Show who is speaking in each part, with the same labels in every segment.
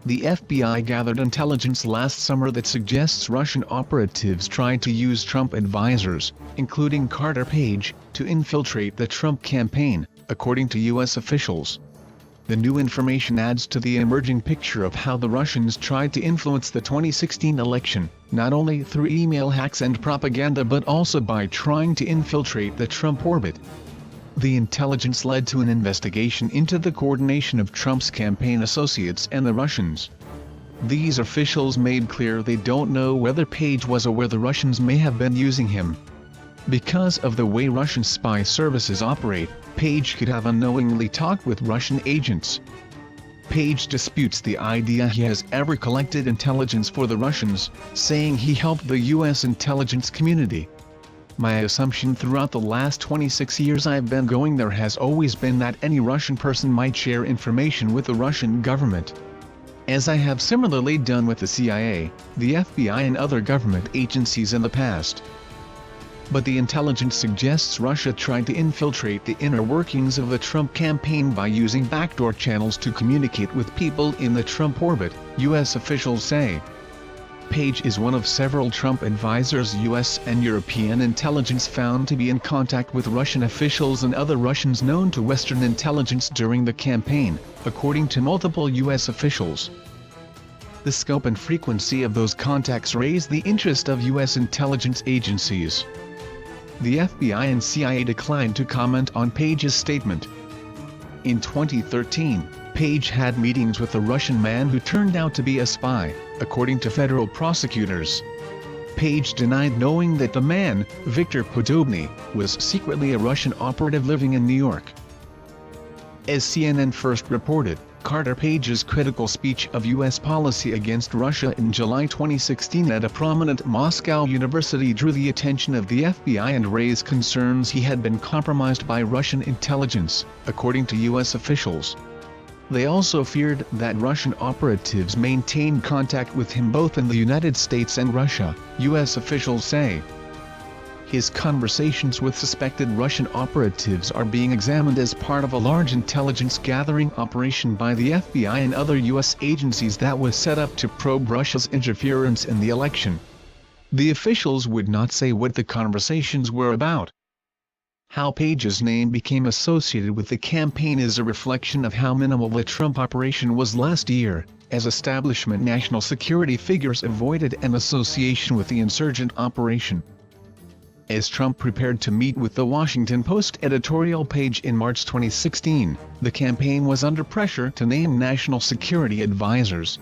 Speaker 1: The FBI gathered intelligence last summer that suggests Russian operatives tried to use Trump advisors, including Carter Page, to infiltrate the Trump campaign, according to U.S. officials. The new information adds to the emerging picture of how the Russians tried to influence the 2016 election, not only through email hacks and propaganda but also by trying to infiltrate the Trump orbit. The intelligence led to an investigation into the coordination of Trump's campaign associates and the Russians. These officials made clear they don't know whether Page was aware the Russians may have been using him. Because of the way Russian spy services operate, Page could have unknowingly talked with Russian agents. Page disputes the idea he has ever collected intelligence for the Russians, saying he helped the U.S. intelligence community. My assumption throughout the last 26 years I've been going there has always been that any Russian person might share information with the Russian government. As I have similarly done with the CIA, the FBI and other government agencies in the past. But the intelligence suggests Russia tried to infiltrate the inner workings of the Trump campaign by using backdoor channels to communicate with people in the Trump orbit, U.S. officials say. Page is one of several Trump advisors U.S. and European intelligence found to be in contact with Russian officials and other Russians known to Western intelligence during the campaign, according to multiple U.S. officials. The scope and frequency of those contacts raised the interest of U.S. intelligence agencies. The FBI and CIA declined to comment on Page's statement. In 2013, Page had meetings with a Russian man who turned out to be a spy, according to federal prosecutors. Page denied knowing that the man, Viktor Podobny, was secretly a Russian operative living in New York. As CNN first reported, Carter Page's critical speech of U.S. policy against Russia in July 2016 at a prominent Moscow university drew the attention of the FBI and raised concerns he had been compromised by Russian intelligence, according to U.S. officials. They also feared that Russian operatives maintained contact with him both in the United States and Russia, U.S. officials say. His conversations with suspected Russian operatives are being examined as part of a large intelligence gathering operation by the FBI and other U.S. agencies that was set up to probe Russia's interference in the election. The officials would not say what the conversations were about. How Page's name became associated with the campaign is a reflection of how minimal the Trump operation was last year, as establishment national security figures avoided an association with the insurgent operation. As Trump prepared to meet with the Washington Post editorial page in March 2016, the campaign was under pressure to name national security advisors.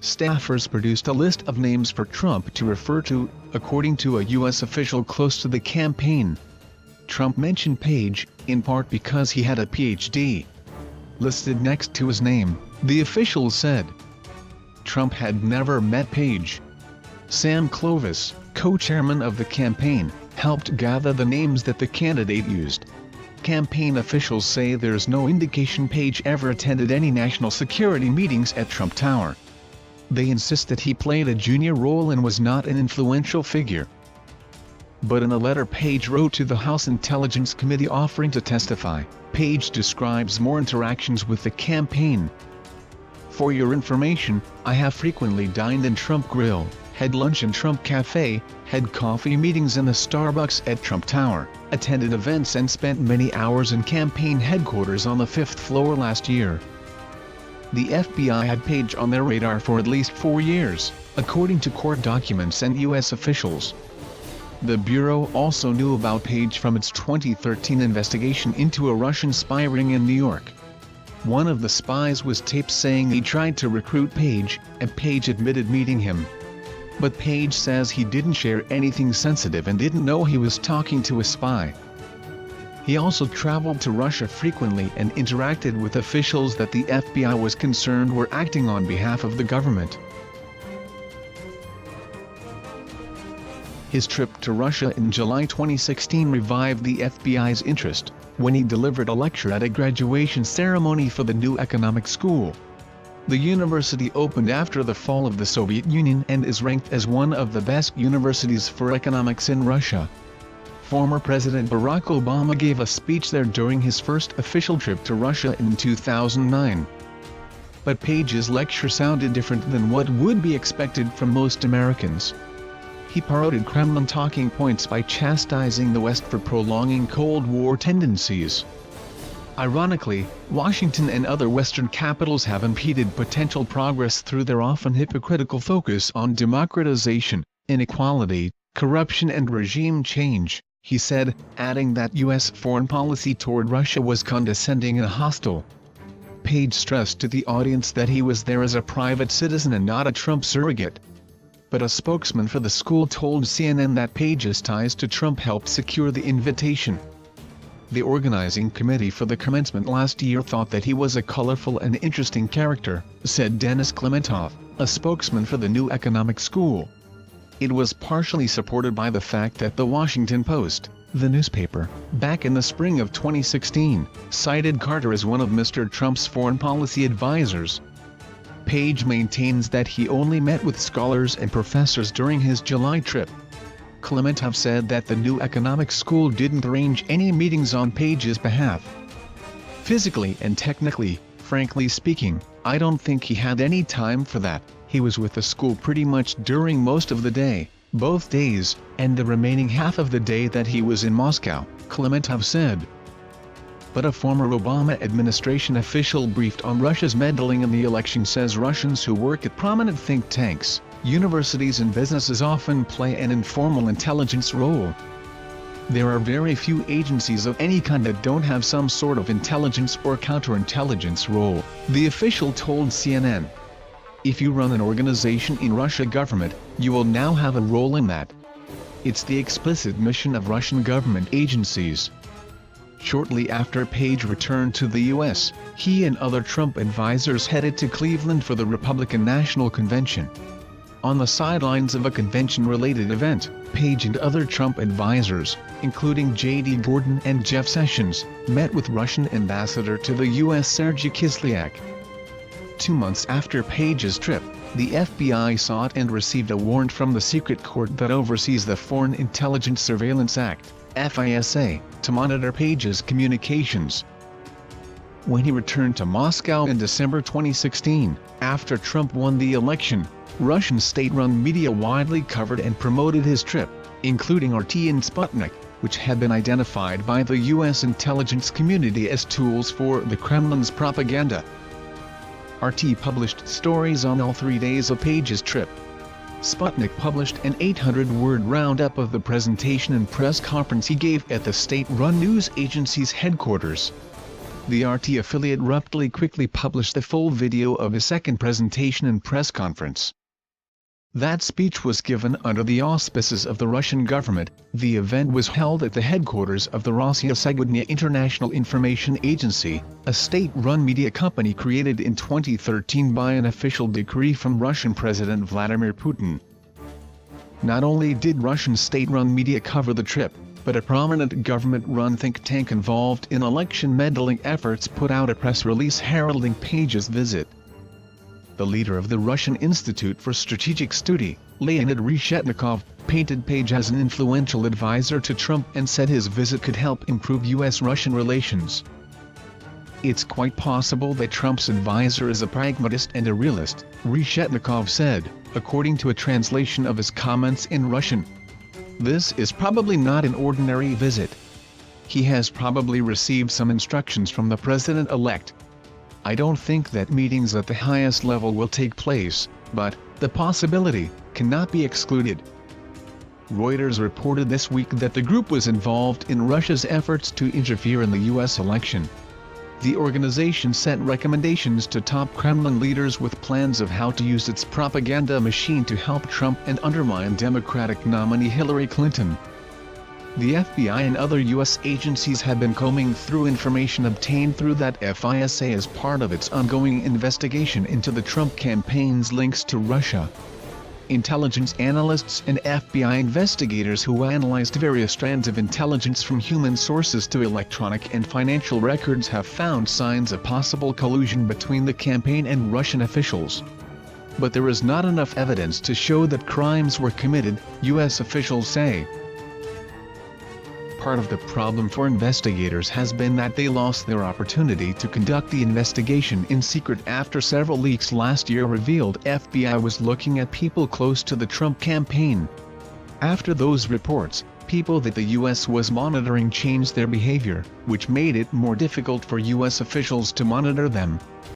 Speaker 1: Staffers produced a list of names for Trump to refer to, according to a U.S. official close to the campaign. Trump mentioned Page, in part because he had a Ph.D. listed next to his name, the official said. Trump had never met Page. Sam Clovis, co-chairman of the campaign, helped gather the names that the candidate used. Campaign officials say there's no indication Page ever attended any national security meetings at Trump Tower. They insist that he played a junior role and was not an influential figure. But in a letter Page wrote to the House Intelligence Committee offering to testify, Page describes more interactions with the campaign. For your information, I have frequently dined in Trump Grill, had lunch in Trump Cafe, had coffee meetings in the Starbucks at Trump Tower, attended events and spent many hours in campaign headquarters on the 5th floor last year. The FBI had Page on their radar for at least 4 years, according to court documents and U.S. officials. The Bureau also knew about Page from its 2013 investigation into a Russian spy ring in New York. One of the spies was taped saying he tried to recruit Page, and Page admitted meeting him. But Page says he didn't share anything sensitive and didn't know he was talking to a spy. He also traveled to Russia frequently and interacted with officials that the FBI was concerned were acting on behalf of the government. His trip to Russia in July 2016 revived the FBI's interest, when he delivered a lecture at a graduation ceremony for the new economic school. The university opened after the fall of the Soviet Union and is ranked as one of the best universities for economics in Russia. Former President Barack Obama gave a speech there during his first official trip to Russia in 2009. but Page's lecture sounded different than what would be expected from most Americans. He parroted Kremlin talking points by chastising the West for prolonging Cold War tendencies. Ironically, Washington and other Western capitals have impeded potential progress through their often hypocritical focus on democratization, inequality, corruption and regime change, he said, adding that U.S. foreign policy toward Russia was condescending and hostile. Page stressed to the audience that he was there as a private citizen and not a Trump surrogate. But a spokesman for the school told CNN that Page's ties to Trump helped secure the invitation. The organizing committee for the commencement last year thought that he was a colorful and interesting character, said Dennis Klementov, a spokesman for the new economic school. It was partially supported by the fact that the Washington Post, the newspaper, back in the spring of 2016, cited Carter as one of Mr. Trump's foreign policy advisors. Page maintains that he only met with scholars and professors during his July trip. Klementov said that the new economic school didn't arrange any meetings on Page's behalf. Physically and technically, frankly speaking, I don't think he had any time for that. He was with the school pretty much during most of the day, both days, and the remaining half of the day that he was in Moscow, Klementov said. But a former Obama administration official briefed on Russia's meddling in the election says Russians who work at prominent think tanks, universities and businesses often play an informal intelligence role. There are very few agencies of any kind that don't have some sort of intelligence or counterintelligence role, the official told CNN. If you run an organization in Russia government, you will now have a role in that. It's the explicit mission of Russian government agencies. Shortly after Page returned to the U.S., he and other Trump advisors headed to Cleveland for the Republican National Convention. On the sidelines of a convention-related event, Page and other Trump advisors, including J.D. Gordon and Jeff Sessions, met with Russian ambassador to the U.S. Sergei Kislyak. 2 months after Page's trip, the FBI sought and received a warrant from the secret court that oversees the Foreign Intelligence Surveillance Act, FISA, to monitor Page's communications. When he returned to Moscow in December 2016, after Trump won the election, Russian state-run media widely covered and promoted his trip, including RT and Sputnik, which had been identified by the U.S. intelligence community as tools for the Kremlin's propaganda. RT published stories on all 3 days of Page's trip. Sputnik published an 800-word roundup of the presentation and press conference he gave at the state-run news agency's headquarters. The RT affiliate abruptly quickly published the full video of his second presentation and press conference. That speech was given under the auspices of the Russian government. The event was held at the headquarters of the Rossiya Segrednya International Information Agency, a state-run media company created in 2013 by an official decree from Russian President Vladimir Putin. Not only did Russian state-run media cover the trip, but a prominent government-run think tank involved in election meddling efforts put out a press release heralding Page's visit. The leader of the Russian Institute for Strategic Study, Leonid Reshetnikov, painted Page as an influential advisor to Trump and said his visit could help improve U.S.-Russian relations. It's quite possible that Trump's advisor is a pragmatist and a realist, Reshetnikov said, according to a translation of his comments in Russian. This is probably not an ordinary visit. He has probably received some instructions from the president-elect. I don't think that meetings at the highest level will take place, but the possibility cannot be excluded. Reuters reported this week that the group was involved in Russia's efforts to interfere in the U.S. election. The organization sent recommendations to top Kremlin leaders with plans of how to use its propaganda machine to help Trump and undermine Democratic nominee Hillary Clinton. The FBI and other U.S. agencies have been combing through information obtained through that FISA as part of its ongoing investigation into the Trump campaign's links to Russia. Intelligence analysts and FBI investigators who analyzed various strands of intelligence from human sources to electronic and financial records have found signs of possible collusion between the campaign and Russian officials. But there is not enough evidence to show that crimes were committed, U.S. officials say. Part of the problem for investigators has been that they lost their opportunity to conduct the investigation in secret after several leaks last year revealed FBI was looking at people close to the Trump campaign. After those reports, people that the U.S. was monitoring changed their behavior, which made it more difficult for U.S. officials to monitor them.